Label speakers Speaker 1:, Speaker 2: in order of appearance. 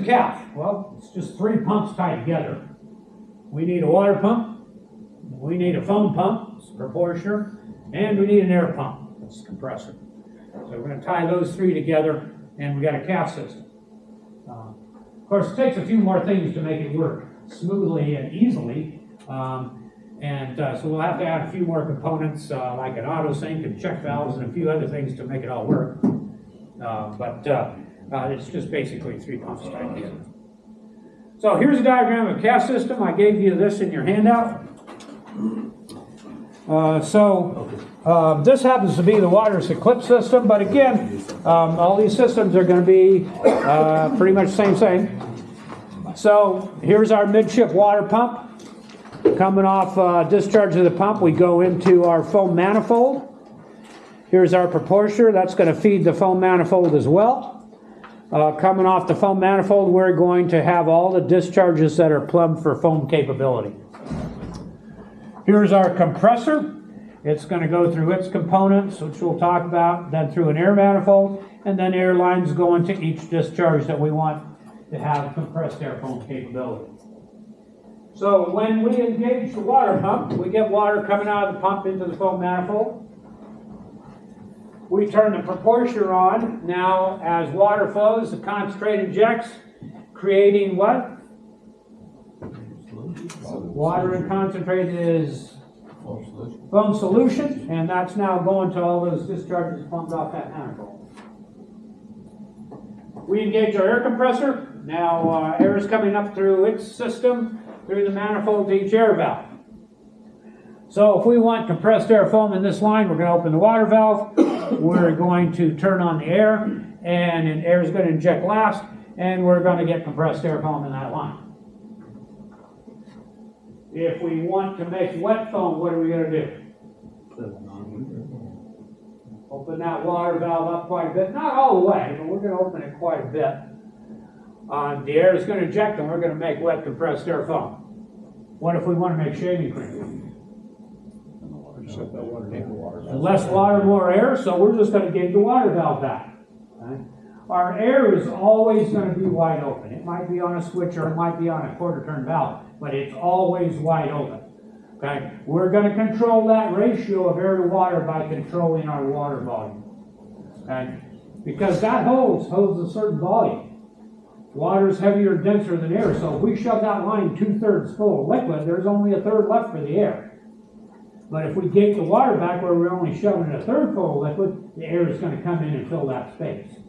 Speaker 1: calf? Well, it's just three pumps tied together. We need a water pump, we need a foam pump, it's a proportioner, and we need an air pump, that's a compressor. So we're going to tie those three together, and we got a calf system. Of course, it takes a few more things to make it work smoothly and easily. So we'll have to add a few more components like an auto sink and check valves and a few other things to make it all work. It's just basically three pumps tied together. So here's a diagram of a calf system. I gave you this in your handout. This happens to be the Waterous Eclipse system, but again, all these systems are going to be pretty much the same. So here's our midship water pump. Coming off discharge of the pump, we go into our foam manifold. Here's our proportioner. That's going to feed the foam manifold as well. Coming off the foam manifold, we're going to have all the discharges that are plumbed for foam capability. Here's our compressor. It's going to go through its components, which we'll talk about, then through an air manifold, and then air lines go into each discharge that we want to have compressed air foam capability. So when we engage the water pump, we get water coming out of the pump into the foam manifold. We turn the proportioner on. Now, as water flows, the concentrate injects, creating what? Water and concentrate is foam solution, and that's now going to all those discharges pumped off that manifold. We engage our air compressor. Now, air is coming up through its system, through the manifold to each air valve. So if we want compressed air foam in this line, we're going to open the water valve. We're going to turn on the air, and air is going to inject last, and we're going to get compressed air foam in that line. If we want to make wet foam, what are we going to do? Open that water valve up quite a bit. Not all the way, but we're going to open it quite a bit. The air is going to inject, and we're going to make wet compressed air foam. What if we want to make shaving cream? Less water, more air, so we're just going to give the water valve back. Okay? Our air is always going to be wide open. It might be on a switch or it might be on a quarter turn valve, but it's always wide open. Okay? We're going to control that ratio of air to water by controlling our water volume. Okay? Because that holds a certain volume. Water is heavier and denser than air, so if we shove that line 2/3 full of liquid, there's only 1/3 left for the air. But if we gate the water back where we're only shoving it 1/3 full of liquid, the air is going to come in and fill that space.